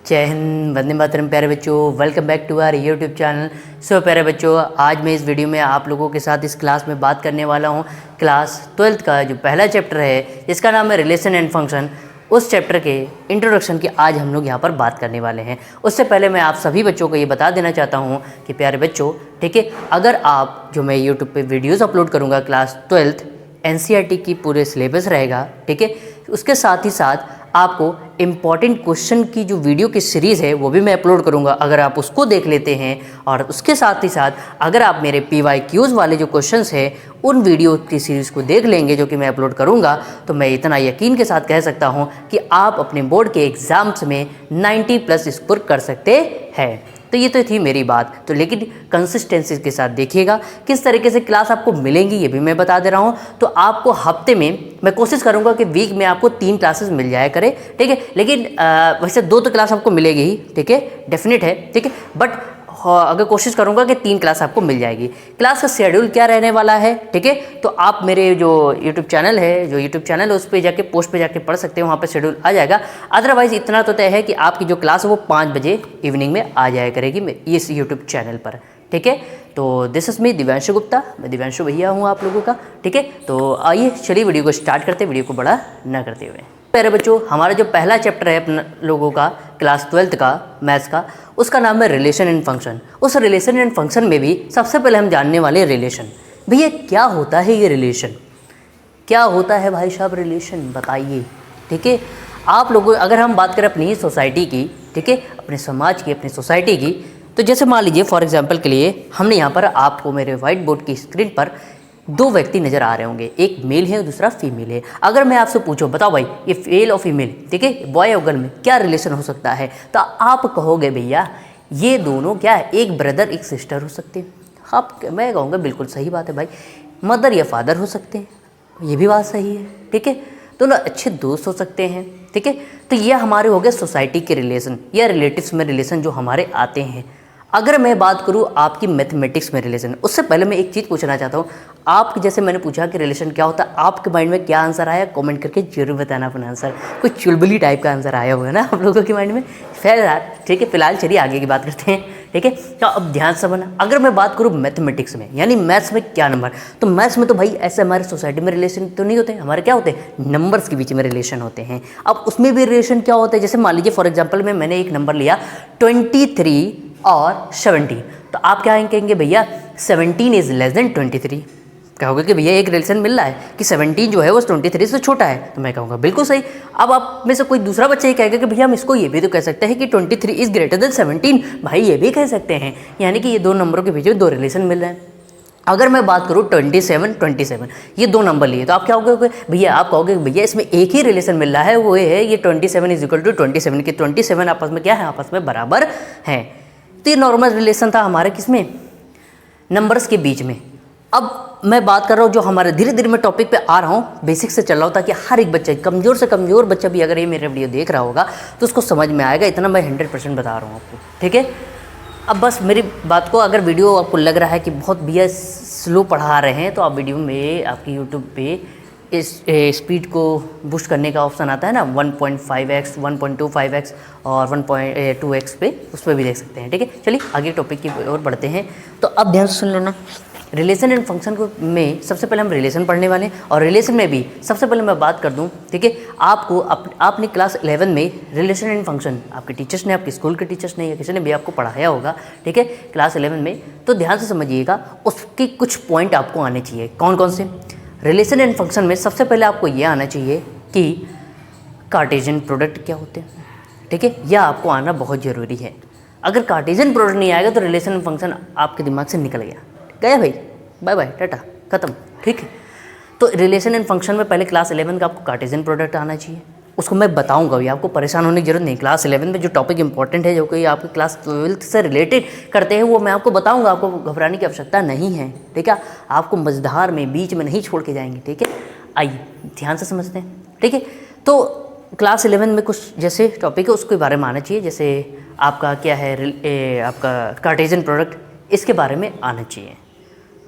जय हिंद, वंदे मातरम। प्यारे बच्चों, welcome back to our YouTube channel. So प्यारे बच्चों, आज मैं इस वीडियो में आप लोगों के साथ इस क्लास में बात करने वाला हूँ क्लास 12th का जो पहला चैप्टर है जिसका नाम है रिलेशन एंड फंक्शन। उस चैप्टर के इंट्रोडक्शन की आज हम लोग यहाँ पर बात करने वाले हैं। उससे पहले मैं आप सभी बच्चों को ये बता देना चाहता हूँ कि प्यारे बच्चों, ठीक है, अगर आप जो मैं यूट्यूब पे वीडियोस अपलोड करूँगा क्लास 12th एनसीईआरटी की पूरे सिलेबस रहेगा, ठीक है, उसके साथ ही साथ आपको इम्पॉर्टेंट क्वेश्चन की जो वीडियो की सीरीज़ है वो भी मैं अपलोड करूंगा। अगर आप उसको देख लेते हैं और उसके साथ ही साथ अगर आप मेरे PYQs वाले जो क्वेश्चंस हैं उन वीडियो की सीरीज़ को देख लेंगे जो कि मैं अपलोड करूंगा, तो मैं इतना यकीन के साथ कह सकता हूं कि आप अपने बोर्ड के एग्ज़ाम्स में 90+ स्कोर कर सकते हैं। तो ये तो थी मेरी बात। तो लेकिन कंसिस्टेंसी के साथ देखिएगा किस तरीके से क्लास आपको मिलेंगी ये भी मैं बता दे रहा हूँ। तो आपको हफ्ते में मैं कोशिश करूँगा कि वीक में आपको 3 क्लासेस मिल जाया करे, ठीक है। लेकिन वैसे 2 तो क्लास आपको मिलेगी ही, ठीक है, डेफिनेट है, ठीक है। बट अगर कोशिश करूंगा कि 3 क्लास आपको मिल जाएगी। क्लास का शेड्यूल क्या रहने वाला है, ठीक है, तो आप मेरे जो यूट्यूब चैनल है उस पर जाके पोस्ट पे जाके पढ़ सकते हैं, वहाँ पे शेड्यूल आ जाएगा। अदरवाइज इतना तो तय है कि आपकी जो क्लास है वो 5 बजे इवनिंग में आ जाया करेगी इस यूट्यूब चैनल पर, ठीक है। तो this is me Divyanshu Gupta, मैं दिव्यांशु भैया हूँ आप लोगों का, ठीक है। तो आइए चलिए वीडियो को स्टार्ट करते, वीडियो को बड़ा ना करते हुए। प्यारे बच्चों, हमारा जो पहला चैप्टर है अपना लोगों का क्लास 12th का मैथ्स का, उसका नाम है रिलेशन एंड फंक्शन। उस रिलेशन एंड फंक्शन में भी सबसे पहले हम जानने वाले रिलेशन। भैया क्या होता है ये रिलेशन, क्या होता है भाई साहब रिलेशन, बताइए, ठीक है। आप लोगों अगर हम बात करें अपनी सोसाइटी की, ठीक है, अपने समाज की, अपनी सोसाइटी की, तो जैसे मान लीजिए फॉर एग्जांपल के लिए हमने यहाँ पर आपको मेरे वाइट बोर्ड की स्क्रीन पर 2 व्यक्ति नज़र आ रहे होंगे, एक मेल है और दूसरा फीमेल है। अगर मैं आपसे पूछूं बताओ भाई ये मेल और फीमेल, ठीक है, बॉय और गर्ल में क्या रिलेशन हो सकता है, तो आप कहोगे भैया ये दोनों क्या है, एक ब्रदर एक सिस्टर हो सकते हैं। आप मैं कहूँगा बिल्कुल सही बात है भाई, मदर या फादर हो सकते हैं, ये भी बात सही है, ठीक है। दोनों अच्छे दोस्त हो सकते हैं, ठीक है। तो ये हमारे हो गए सोसाइटी के रिलेशन या रिलेटिव्स में रिलेशन जो हमारे आते हैं। अगर मैं बात करूँ आपकी मैथमेटिक्स में रिलेशन, उससे पहले मैं एक चीज़ पूछना चाहता हूँ। आप जैसे मैंने पूछा कि रिलेशन क्या होता है, आपके माइंड में क्या आंसर आया, कमेंट करके जरूर बताना अपना आंसर। कोई चुलबुली टाइप का आंसर आया होगा ना आप लोगों के माइंड में। फिर ठीक है, फिलहाल चलिए आगे की बात करते हैं, ठीक है। तो अब ध्यान से बना, अगर मैं बात करूँ मैथमेटिक्स में यानी मैथ्स में क्या नंबर, तो मैथ्स में तो भाई ऐसे हमारे सोसाइटी में रिलेशन तो नहीं होते, हमारे क्या होते हैं, नंबर्स के बीच में रिलेशन होते हैं। अब उसमें भी रिलेशन क्या होता है, जैसे मान लीजिए फॉर एग्जाम्पल में मैंने एक नंबर लिया 23 और 17, तो आप क्या कहेंगे भैया 17 इज लेस देन 23। कहोगे कि भैया एक रिलेशन मिल रहा है कि 17 जो है वो 23 से छोटा है, तो मैं कहूँगा बिल्कुल सही। अब आप में से कोई दूसरा बच्चा ये कहेगा कि भैया हम इसको ये भी तो कह सकते हैं कि 23 इज ग्रेटर देन 17, भाई ये भी कह सकते हैं। यानी कि ये 2 नंबरों के बीच में 2 रिलेशन मिल रहे हैं। अगर मैं बात करूँ 27 ये 2 नंबर लिए, तो आप क्या कहोगे भैया, आप कहोगे भैया इसमें एक ही रिलेशन मिल रहा है, वो ये है ये 27 इज इक्वल टू 27 के 27 आपस में क्या है, आपस में बराबर हैं। तो ये नॉर्मल रिलेशन था हमारे किसमें, नंबर्स के बीच में। अब मैं बात कर रहा हूँ जो हमारे धीरे धीरे मैं टॉपिक पे आ रहा हूँ, बेसिक से चल रहा हूँ, ताकि हर एक बच्चा, कमज़ोर से कमज़ोर बच्चा भी अगर ये मेरा वीडियो देख रहा होगा तो उसको समझ में आएगा, इतना मैं 100% बता रहा हूँ आपको, ठीक है। अब बस मेरी बात को, अगर वीडियो आपको लग रहा है कि बहुत भैया स्लो पढ़ा रहे हैं, तो आप वीडियो में आपकी यूट्यूब पे इस स्पीड को बूस्ट करने का ऑप्शन आता है ना, 1.5x 1.25x और 1.2x पे, उस पर भी देख सकते हैं, ठीक है। चलिए आगे टॉपिक की ओर बढ़ते हैं। तो अब ध्यान से सुन लेना, रिलेशन एंड फंक्शन को में सबसे पहले हम रिलेशन पढ़ने वाले हैं। और रिलेशन में भी सबसे पहले मैं बात कर दूं, ठीक है, आपको आपने क्लास 11 में रिलेशन एंड फंक्शन आपके टीचर्स ने, आपके स्कूल के टीचर्स ने या किसी ने भी आपको पढ़ाया होगा, ठीक है, क्लास 11 में। तो ध्यान से समझिएगा, उसके कुछ पॉइंट आपको आने चाहिए। कौन कौन से, रिलेशन एंड फंक्शन में सबसे पहले आपको ये आना चाहिए कि कार्टेशियन प्रोडक्ट क्या होते हैं, ठीक है, यह आपको आना बहुत ज़रूरी है। अगर कार्टेशियन प्रोडक्ट नहीं आएगा तो रिलेशन एंड फंक्शन आपके दिमाग से निकल गया भाई, बाय बाय टाटा खत्म, ठीक है। तो रिलेशन एंड फंक्शन में पहले क्लास 11 का आपको कार्टेशियन प्रोडक्ट आना चाहिए, उसको मैं बताऊंगा भी, आपको परेशान होने की जरूरत नहीं। क्लास 11 में जो टॉपिक इंपॉर्टेंट है, जो कि आपके क्लास 12th से रिलेटेड करते हैं, वो मैं आपको बताऊंगा, आपको घबराने की आवश्यकता नहीं है, ठीक है। आपको मझधार में बीच में नहीं छोड़ के जाएंगे, ठीक है। आइए ध्यान से समझते हैं, ठीक है। तो क्लास 11 में कुछ जैसे टॉपिक है उसके बारे में आना चाहिए, जैसे आपका क्या है, आपका कार्टेशियन प्रोडक्ट, इसके बारे में आना चाहिए,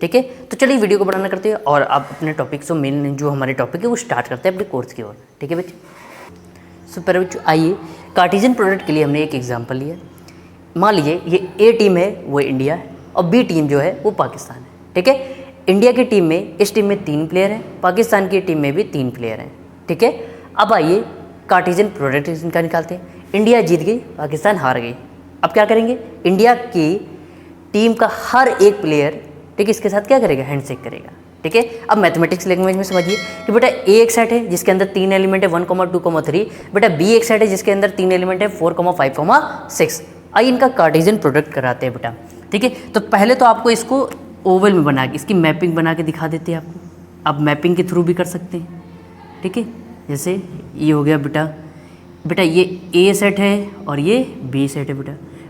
ठीक है। तो चलिए वीडियो को बढ़ाना करते हैं और आप अपने टॉपिक से मेन जो हमारे टॉपिक है वो स्टार्ट करते हैं अपने कोर्स की ओर, ठीक है बच्चे। सो पहले बच्चों आइए कार्टेशियन प्रोडक्ट के लिए हमने एक एग्जांपल लिया। मान लीजिए ये ए टीम है वो इंडिया है और बी टीम जो है वो पाकिस्तान है, ठीक है। इंडिया की टीम में, इस टीम में 3 प्लेयर हैं, पाकिस्तान की टीम में भी 3 प्लेयर हैं, ठीक है। अब आइए कार्टेशियन प्रोडक्ट इनका निकालते हैं। इंडिया जीत गई, पाकिस्तान हार गई। अब क्या करेंगे, इंडिया की टीम का हर एक प्लेयर, ठीक है, इसके साथ क्या करेगा, हैंडशेक करेगा, ठीक है। अब मैथमेटिक्स लैंग्वेज में समझिए कि बेटा ए एक सेट है जिसके अंदर 3 एलिमेंट है 1, 2, 3। बेटा बी एक सेट है जिसके अंदर 3 एलिमेंट है 4, 5, 6। आइए इनका कार्टेशियन प्रोडक्ट कराते हैं बेटा, ठीक है। तो पहले तो आपको इसको ओवल में बना के इसकी मैपिंग बना के दिखा देते हैं आपको। आप मैपिंग के थ्रू भी कर सकते हैं, ठीक है। जैसे ये हो गया बेटा ये ए सेट है और ये बी सेट है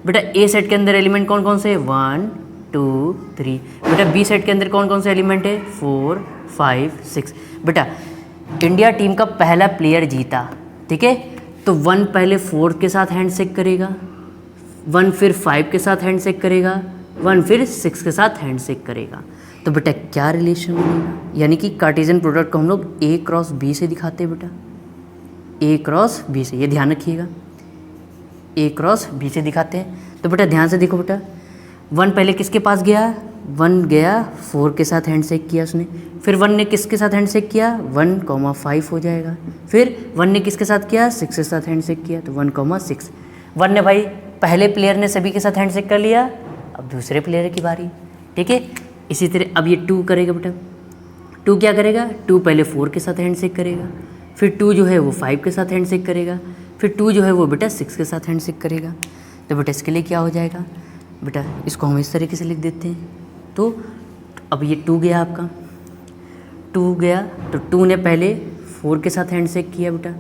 बेटा ए सेट के अंदर एलिमेंट कौन कौन से है, 1, 2, 3। बेटा बी सेट के अंदर कौन कौन से एलिमेंट है, 4, 5, 6। बेटा इंडिया टीम का पहला प्लेयर जीता, ठीक है। तो 1 पहले 4 के साथ हैंडशेक करेगा, 1 फिर 5 के साथ हैंडशेक करेगा, 1 फिर 6 के साथ हैंडशेक करेगा। तो बेटा क्या रिलेशन बनेगा, यानी कि कार्टेशियन प्रोडक्ट को हम लोग ए क्रॉस बी से दिखाते हैं बेटा, ए क्रॉस बी से, ये ध्यान रखिएगा, ए क्रॉस बी से दिखाते हैं। तो बेटा ध्यान से देखो बेटा, 1 पहले किसके पास गया, 1 गया 4 के साथ हैंडशेक किया उसने, फिर 1 ने किसके साथ हैंडशेक किया, 1, 5 हो जाएगा, फिर 1 ने किसके साथ किया, 6 के साथ हैंडशेक किया, तो 1, 6। 1 ने भाई पहले प्लेयर ने सभी के साथ हैंडशेक कर लिया, अब दूसरे प्लेयर की बारी, ठीक है। इसी तरह अब ये 2 करेगा बेटा, 2 क्या करेगा, 2 पहले 4 के साथ हैंडशेक करेगा, फिर 2 जो है वो 5 के साथ हैंडशेक करेगा, फिर 2 जो है वो बेटा 6 के साथ हैंडशेक करेगा। तो बेटा इसके लिए क्या हो जाएगा, बेटा इसको हम इस तरीके से लिख देते हैं। तो अब ये 2 गया आपका, 2 गया तो 2 ने पहले 4 के साथ हैंडशेक किया बेटा,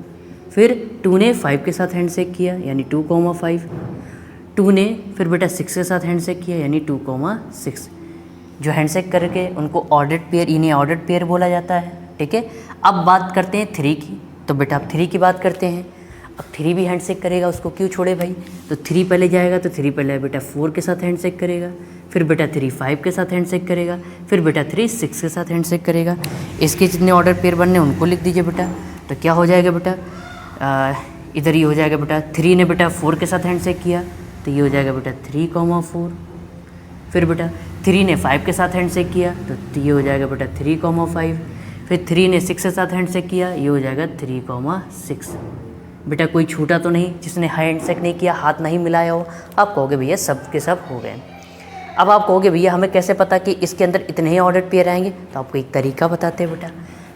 फिर 2 ने 5 के साथ हैंडशेक किया यानी 2, 5। 2 ने फिर बेटा 6 के साथ हैंडशेक किया यानी 2, 6। जो हैंडशेक करके उनको ऑर्डर्ड पेयर, इन्हें ऑर्डर्ड पेयर बोला जाता है, ठीक है। अब बात करते हैं 3 की। तो बेटा अब 3 की बात करते हैं। अब 3 भी हैंडशेक करेगा, उसको क्यों छोड़े भाई। तो 3 पहले जाएगा, तो 3 पहले बेटा 4 के साथ हैंडशेक करेगा, फिर बेटा 3 5 के साथ हैंडशेक करेगा, फिर बेटा 3 6 के साथ हैंडशेक करेगा। इसके जितने ऑर्डर पेयर बनने उनको लिख दीजिए बेटा। तो क्या हो जाएगा बेटा, इधर ही हो जाएगा बेटा, 3 ने बेटा 4 के साथ हैंडशेक किया तो ये हो जाएगा बेटा 3, 4। फिर बेटा 3 ने 5 के साथ हैंडशेक किया तो ये हो जाएगा बेटा 3, 5। फिर 3 ने 6 के साथ हैंडशेक किया, ये हो जाएगा 3, 6। बेटा कोई छूटा तो नहीं जिसने हैंडशेक नहीं किया, हाथ नहीं मिलाया हो। आप कहोगे भैया सब के सब हो गए। अब आप कहोगे भैया हमें कैसे पता कि इसके अंदर इतने ही ऑर्डर पेयर आएंगे। तो आपको एक तरीका बताते हैं बेटा,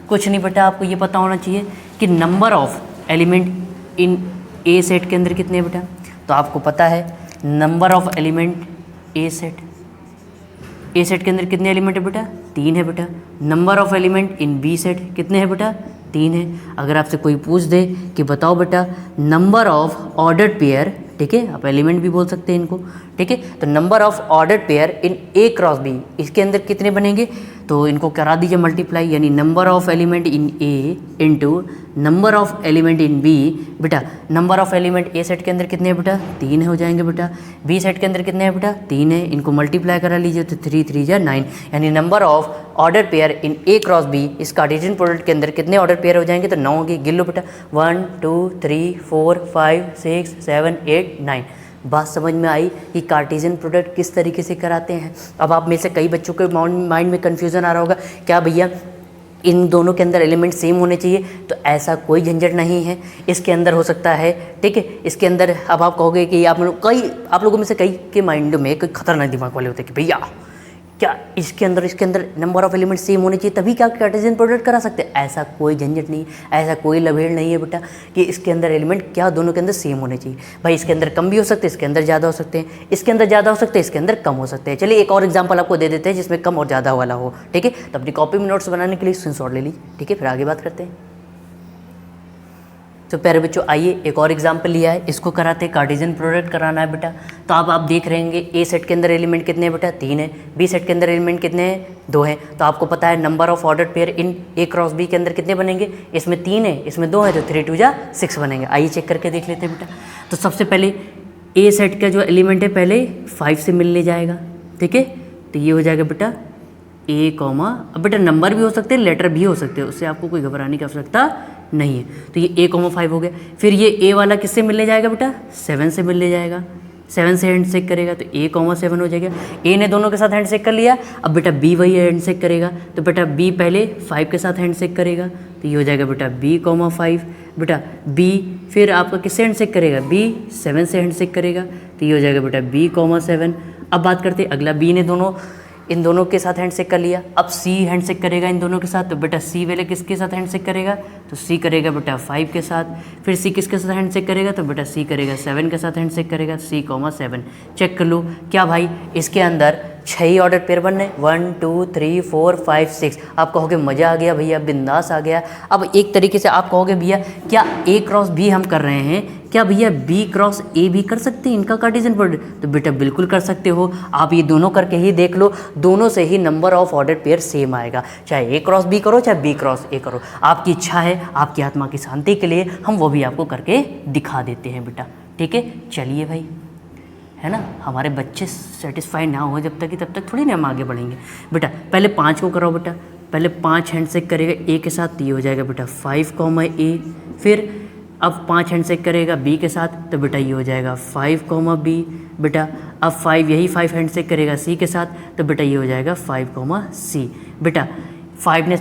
कुछ नहीं बेटा, आपको ये पता होना चाहिए कि number of element in A set के अंदर कितने हैं बेटा। तो आपको पता है number of element A set के अंदर कितने एलिमेंट है बेटा, 3 है बेटा। Number of element in B set कितने हैं बेटा, 3 है। अगर आपसे कोई पूछ दे कि बताओ बेटा नंबर ऑफ ऑर्डर्ड पेयर, ठीक है, आप एलिमेंट भी बोल सकते हैं इनको, ठीक है। तो number of ordered pair in A cross B, इसके अंदर कितने बनेंगे, तो इनको करा दीजिए मल्टीप्लाई, यानी number of element in A into number of element in B. बेटा number of element A set के अंदर कितने हैं बेटा, 3 हो जाएंगे बेटा। बी सेट के अंदर कितने हैं बेटा, 3 है। इनको मल्टीप्लाई करा लीजिए तो 3, 3 या 9, यानी number of order pair in A cross B, इस कार्टेशियन प्रोडक्ट के अंदर कितने ऑर्डर पेयर हो जाएंगे, तो 9 होगी। गिन लो बेटा, 1, 2, 3, 4, 5, 6, 7, 8, 9। बात समझ में आई कि कार्टेशियन प्रोडक्ट किस तरीके से कराते हैं। अब आप में से कई बच्चों के माइंड में कन्फ्यूज़न आ रहा होगा, क्या भैया इन दोनों के अंदर एलिमेंट सेम होने चाहिए। तो ऐसा कोई झंझट नहीं है, इसके अंदर हो सकता है, ठीक है। इसके अंदर अब आप कहोगे कि आप लोगों में से कई के माइंड में कोई खतरनाक दिमाग वाले होते हैं कि भैया क्या इसके अंदर नंबर ऑफ एलिमेंट सेम होने चाहिए तभी क्या कार्टेशियन प्रोडक्ट करा सकते हैं। ऐसा कोई झंझट नहीं, ऐसा कोई लभेड़ नहीं है बेटा कि इसके अंदर एलिमेंट क्या दोनों के अंदर सेम होने चाहिए। भाई इसके अंदर कम भी हो सकते हैं, इसके अंदर ज़्यादा हो सकते हैं, इसके अंदर ज़्यादा हो सकते हैं, इसके अंदर कम हो सकते हैं। चलिए एक और एग्जाम्पल आपको दे देते हैं जिसमें कम और ज़्यादा वाला हो, ठीक है। तो अपनी कॉपी में नोट्स बनाने के लिए स्क्रीनशॉट ले लीजिए, ठीक है। फिर आगे बात करते हैं। तो प्यारे बच्चों आइए एक और एग्जाम्पल लिया है, इसको कराते हैं, कार्टेशियन प्रोडक्ट कराना है बेटा। तो आप देख रहे होंगे ए सेट के अंदर एलिमेंट कितने हैं बेटा, 3 है। बी सेट के अंदर एलिमेंट कितने हैं, 2 हैं। तो आपको पता है number of order pair in A cross B के अंदर कितने बनेंगे, इसमें 3 है, इसमें 2 है, तो 3, 2 जा 6 बनेंगे। आइए चेक करके देख लेते हैं बेटा। तो सबसे पहले ए सेट का जो एलिमेंट है पहले 5 से मिलने जाएगा, ठीक है। तो ये हो जाएगा बेटा ए कॉमा, अब बेटा नंबर भी हो सकते हैं, लेटर भी हो सकते हैं, उससे आपको कोई घबराने की आवश्यकता नहीं है, तो ये a,5 हो गया। फिर ये a वाला किससे मिलने जाएगा बेटा? 7 से मिलने जाएगा, 7 से हैंड शेक करेगा तो a,7 हो जाएगा। a ने दोनों के साथ हैंड शेक कर लिया, अब बेटा b वही हैंड शेक करेगा, तो बेटा b पहले 5 के साथ हैंड शेक करेगा, तो ये हो जाएगा बेटा b,5। बेटा b फिर आपका किससे हैंड शेक करेगा? b 7 से हैंड शेक करेगा, तो ये हो जाएगा बेटा b,7। अब बात करते हैं अगला, b ने इन दोनों के साथ हैंडशेक कर लिया, अब C हैंडशेक करेगा इन दोनों के साथ, तो बेटा C पहले किसके साथ हैंडशेक करेगा? तो C करेगा बेटा 5 के साथ। फिर C किसके साथ हैंडशेक करेगा? तो बेटा C करेगा 7 के साथ हैंडशेक करेगा, C,7। चेक कर लो क्या भाई इसके अंदर 6 ही ऑर्डर पेयर बनने, 1 2 3 4 5 6। आप कहोगे मज़ा आ गया भैया, बिंदास आ गया। अब एक तरीके से आप कहोगे भैया क्या A क्रॉस B हम कर रहे हैं, क्या भैया B क्रॉस A भी कर सकते हैं इनका कार्टेशियन प्रोडक्ट? तो बेटा बिल्कुल कर सकते हो, आप ये दोनों करके ही देख लो, दोनों से ही number of order pair same आएगा, चाहे A क्रॉस B करो चाहे B क्रॉस A करो। आपकी इच्छा है, आपकी आत्मा की शांति के लिए हम वो भी आपको करके दिखा देते हैं बेटा, ठीक है। चलिए भाई, है ना, हमारे बच्चे सेटिस्फाई ना हो जब तक कि तब तक थोड़ी ना हम आगे बढ़ेंगे। बेटा पहले 5 को कराओ बेटा, पहले 5 हैंडशेक करेगा A के साथ, तो ये हो जाएगा बेटा 5,A। फिर अब 5 हैंडशेक करेगा B के साथ, तो बेटा ये हो जाएगा 5,B। बेटा अब 5 यही 5 हैंडशेक करेगा C के साथ, तो बेटा ये हो जाएगा 5,C। बेटा 5 ने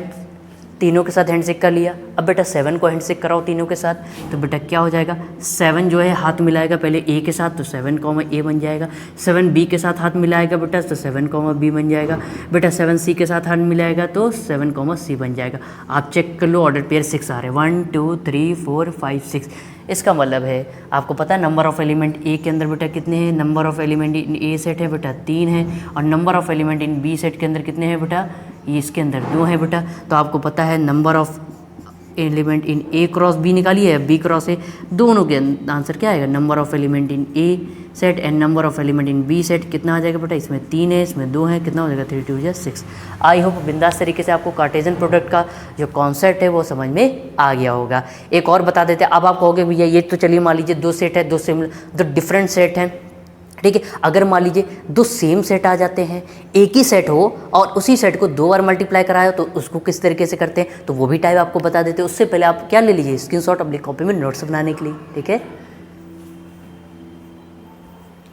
तीनों के साथ हैंडशेक कर लिया, अब बेटा 7 को हैंडशेक कराओ तीनों के साथ, तो बेटा क्या हो जाएगा? 7 जो है हाथ मिलाएगा पहले A के साथ, तो 7,A बन जाएगा। 7 B के साथ हाथ मिलाएगा बेटा, तो 7,B बन जाएगा। बेटा 7 C के साथ हाथ मिलाएगा तो 7,C बन जाएगा। आप चेक कर लो, ऑर्डर पेयर 6 आ रहे हैं, 1 2 3 4 5 6। इसका मतलब है आपको पता है नंबर ऑफ़ एलिमेंट A के अंदर बेटा कितने हैं? Number of element in A set है बेटा 3 है, और number of element in B set के अंदर कितने हैं बेटा? ये इसके अंदर 2 है बेटा। तो आपको पता है number of element in A cross B निकालिए या B क्रॉस A, दोनों के आंसर क्या आएगा? Number of element in A set and number of element in B set कितना आ जाएगा बेटा? इसमें 3 है, इसमें 2 है, कितना हो जाएगा? 3 2 6। आई होप बिंदास तरीके से आपको कार्टेशियन प्रोडक्ट का जो कॉन्सेप्ट है वो समझ में आ गया होगा। एक और बता देते हैं, अब आप कहोगे भैया ये तो चलिए मान लीजिए 2 सेट है, दो डिफरेंट सेट हैं, ठीक है। अगर मान लीजिए 2 सेम सेट आ जाते हैं, एक ही सेट हो और उसी सेट को 2 बार मल्टीप्लाई कराया हो, तो उसको किस तरीके से करते हैं, तो वो भी टाइप आपको बता देते हैं। उससे पहले आप क्या ले लीजिए? स्क्रीनशॉट अपनी कॉपी में नोट्स बनाने के लिए, ठीक है।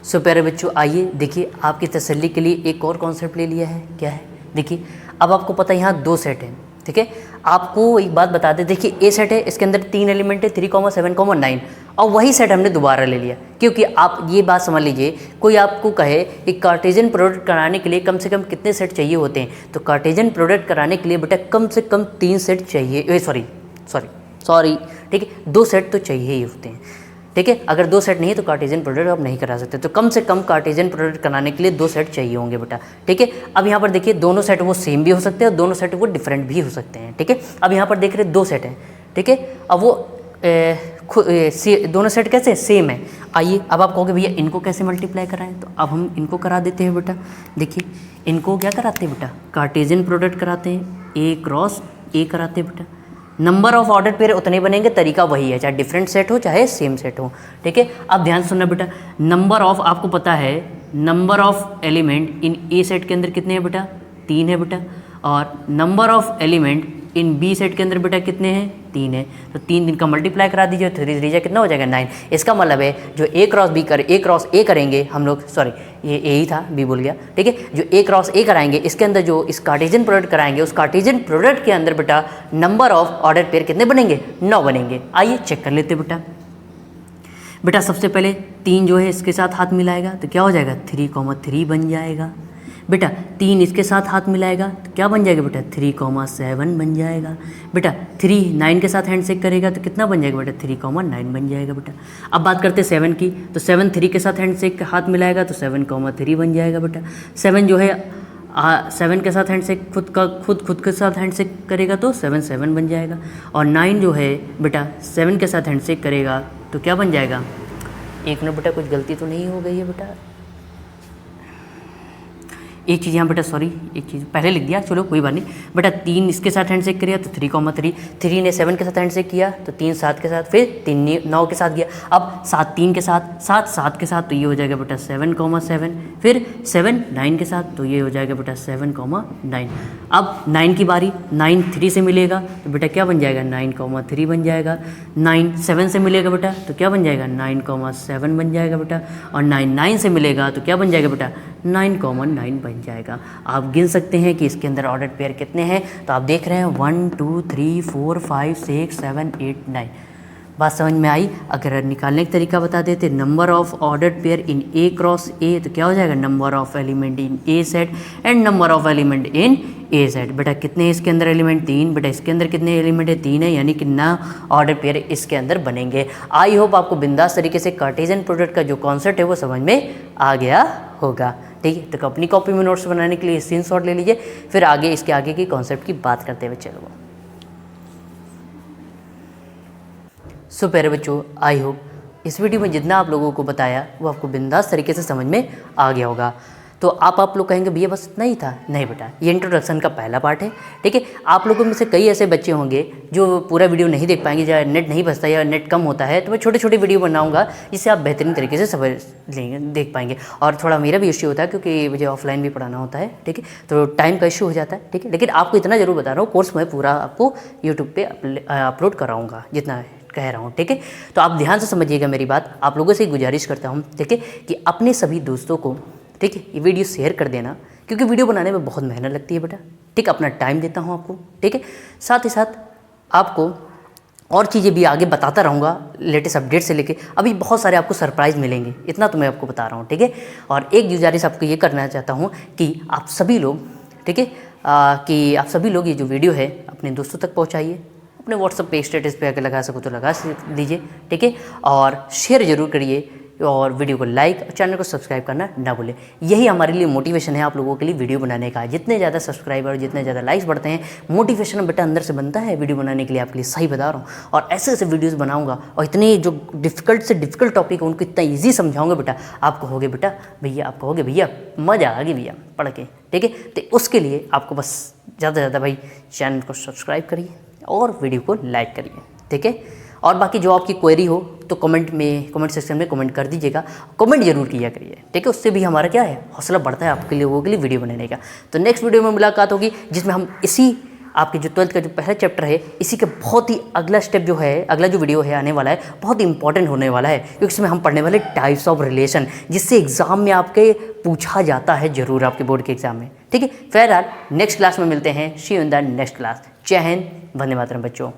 सो प्यारे बच्चों, आइए देखिए, आपकी तसल्ली के लिए एक और कॉन्सेप्ट ले लिया है। क्या है? देखिए अब आपको पता है यहाँ 2 सेट हैं, ठीक है। आपको एक बात बता दें, देखिए A सेट है, इसके अंदर 3 एलिमेंट है, 3,7,9, और वही सेट हमने दोबारा ले लिया, क्योंकि आप ये बात समझ लीजिए, कोई आपको कहे कि कार्टेशियन प्रोडक्ट कराने के लिए कम से कम कितने सेट चाहिए होते हैं, तो कार्टेशियन प्रोडक्ट कराने के लिए बेटा कम से कम 3 सेट चाहिए, सॉरी ठीक है, 2 सेट तो चाहिए ही होते हैं, ठीक है। अगर 2 सेट नहीं है तो कार्टेशियन प्रोडक्ट आप नहीं करा सकते, तो कम से कम कार्टेशियन प्रोडक्ट कराने के लिए 2 सेट चाहिए होंगे बेटा, ठीक है। अब यहाँ पर देखिए दोनों सेट वो सेम भी हो सकते हैं और दोनों सेट वो डिफरेंट भी हो सकते हैं, ठीक है। अब यहाँ पर देख रहे 2 सेट हैं, ठीक है। अब वो दोनों सेट कैसे सेम है। आइए अब आप कहोगे भैया इनको कैसे मल्टीप्लाई कराएं, तो अब हम इनको करा देते हैं बेटा। देखिए इनको क्या कराते हैं बेटा? कार्टेशियन प्रोडक्ट कराते हैं, A क्रॉस A कराते हैं बेटा। नंबर ऑफ ऑर्डर पेयर उतने बनेंगे, तरीका वही है, चाहे डिफरेंट सेट हो चाहे सेम सेट हो, ठीक है। अब ध्यान सुनना बेटा, नंबर ऑफ आपको पता है number of element in A set के अंदर कितने हैं बेटा? 3 है बेटा, और number of element in B set के अंदर बेटा कितने हैं? 3 है। तो 3 दिन का मल्टीप्लाई करा दीजिए, 3 3 कितना हो जाएगा? 9। इसका मतलब है जो A क्रॉस A करेंगे हम लोग, सॉरी ये A ही था, B भूल गया, ठीक है। जो A क्रॉस A कराएंगे, इसके अंदर जो इस कार्टेशियन प्रोडक्ट कराएंगे, उस कार्टेशियन प्रोडक्ट के अंदर बेटा नंबर ऑफ ऑर्डर पेयर कितने बनेंगे? 9 बनेंगे। आइए चेक कर लेते बेटा सबसे पहले 3 जो है इसके साथ हाथ मिलाएगा तो क्या हो जाएगा? 3,3 बन जाएगा। बेटा 3 इसके साथ हाथ मिलाएगा तो क्या बन जाएगा बेटा? 3,7 बन जाएगा। बेटा 3 9 के साथ हैंडशेक करेगा तो कितना बन जाएगा बेटा? 3,9 बन जाएगा बेटा। अब बात करते हैं 7 की, तो 7 3 के साथ हैंडशेक हाथ मिलाएगा तो 7,3 बन जाएगा बेटा। 7 जो है 7 के साथ हैंडशेक खुद के साथ हैंडशेक करेगा तो 7 बन जाएगा। और 9 जो है बेटा 7 के साथ हैंडशेक करेगा तो क्या बन जाएगा? एक मिनट बेटा, कुछ गलती तो नहीं हो गई है बेटा? एक चीज़ यहाँ बेटा, सॉरी एक चीज़ पहले लिख दिया, चलो कोई बात नहीं बेटा। 3 इसके साथ हैंड शेक किया तो 3,3, 3 ने 7 के साथ हैंड शेक किया तो 3 7 के साथ, फिर 3 ने 9 के साथ गया। अब 7 3 के साथ, 7 7 के साथ, तो ये हो जाएगा बेटा 7,7, फिर 7 9 के साथ, तो ये हो जाएगा बेटा 7,9। अब 9 की बारी, 9 3 से मिलेगा तो बेटा क्या बन जाएगा 9,3 बन जाएगा। 9 7 से मिलेगा बेटा तो क्या बन जाएगा 9,7 बन जाएगा बेटा। और 9 9 से मिलेगा तो क्या बन जाएगा बेटा 9,9 बन जाएगा। आप गिन सकते हैं कि इसके अंदर ऑर्डर्ड पेयर कितने हैं, तो आप देख रहे हैं 1 2 3 4 5 6 7 8 9। बात समझ में आई। अगर निकालने का तरीका बता देते, number of ordered pair in A cross ए, तो क्या हो जाएगा number of element in A set and number of element in A set. बेटा कितने इसके अंदर एलिमेंट 3, बेटा इसके अंदर कितने एलिमेंट है 3 है, यानी कितना ऑर्डर पेयर इसके अंदर बनेंगे। आई होप आपको बिंदास तरीके से कार्टेशियन प्रोडक्ट का जो कॉन्सेप्ट है वो समझ में आ गया होगा। ठीक है, तो अपनी कॉपी में नोट्स बनाने के लिए स्क्रीनशॉट ले लीजिए, फिर आगे इसके आगे की कॉन्सेप्ट की बात करते हुए चलो। सो प्यारे बच्चों, आई होप इस वीडियो में जितना आप लोगों को बताया वो आपको बिंदास तरीके से समझ में आ गया होगा। तो आप लोग कहेंगे भैया बस इतना ही था, नहीं बेटा, ये इंट्रोडक्शन का पहला पार्ट है। ठीक है, आप लोगों में से कई ऐसे बच्चे होंगे जो पूरा वीडियो नहीं देख पाएंगे, या नेट नहीं बचता या नेट कम होता है, तो मैं छोटे छोटे वीडियो बनाऊंगा जिससे आप बेहतरीन तरीके से समझ लेंगे, देख पाएंगे। और थोड़ा मेरा भी इश्यू होता है क्योंकि मुझे ऑफलाइन भी पढ़ाना होता है, ठीक है, तो टाइम का इश्यू हो जाता है। ठीक है, लेकिन आपको इतना ज़रूर बता रहा हूँ, कोर्स मैं पूरा आपको यूट्यूब पर अपलोड कराऊँगा जितना कह रहा हूँ। ठीक है, तो आप ध्यान से समझिएगा मेरी बात। आप लोगों से गुजारिश करता हूँ, ठीक है, कि अपने सभी दोस्तों को, ठीक है, ये वीडियो शेयर कर देना, क्योंकि वीडियो बनाने में बहुत मेहनत लगती है बेटा। ठीक, अपना टाइम देता हूँ आपको। ठीक है, साथ ही साथ आपको और चीज़ें भी आगे बताता रहूँगा, लेटेस्ट अपडेट से लेके अभी बहुत सारे आपको सरप्राइज़ मिलेंगे, इतना तो मैं आपको बता रहा हूँ। ठीक है, और एक गुजारिश आपको ये करना चाहता हूँ कि आप सभी लोग, ठीक है, कि आप सभी लोग ये जो वीडियो है अपने दोस्तों तक पहुँचाइए, अपने व्हाट्सएप पे स्टेटस पे अगर लगा सको तो लगा दीजिए। ठीक है, और शेयर ज़रूर करिए, और वीडियो को लाइक और चैनल को सब्सक्राइब करना ना भूलें। यही हमारे लिए मोटिवेशन है आप लोगों के लिए वीडियो बनाने का। जितने ज़्यादा सब्सक्राइबर और जितने ज़्यादा लाइक्स बढ़ते हैं, मोटिवेशन बेटा अंदर से बनता है वीडियो बनाने के लिए, आपके लिए सही बता रहा हूँ। और ऐसे ऐसे वीडियोज़ बनाऊँगा और इतने जो डिफ़िकल्ट से डिफ़िकल्ट टॉपिक है उनको इतना ईजी समझाऊँगा बेटा, आप कहोगे बेटा भैया, आप कहोगे भैया मज़ा आ गई भैया पढ़ के। ठीक है, तो उसके लिए आपको बस ज़्यादा से ज़्यादा भाई चैनल को सब्सक्राइब करिए और वीडियो को लाइक करिए। ठीक है, और बाकी जो आपकी क्वेरी हो तो कमेंट सेक्शन में कमेंट कर दीजिएगा, कमेंट जरूर किया करिए। ठीक है, उससे भी हमारा क्या है, हौसला बढ़ता है आपके लोगों के लिए वीडियो बनाने का। तो नेक्स्ट वीडियो में मुलाकात होगी जिसमें हम इसी आपके जो 12th का जो पहला चैप्टर है, इसी का बहुत ही अगला स्टेप जो है, अगला जो वीडियो है आने वाला है, बहुत ही इंपॉर्टेंट होने वाला है, क्योंकि इसमें हम पढ़ने वाले टाइप्स ऑफ रिलेशन, जिससे एग्जाम में आपके पूछा जाता है जरूर आपके बोर्ड के एग्जाम में। ठीक है, फिलहाल नेक्स्ट क्लास में मिलते हैं। See you in the next class. जय हिंद, वंदे मातरम बच्चों।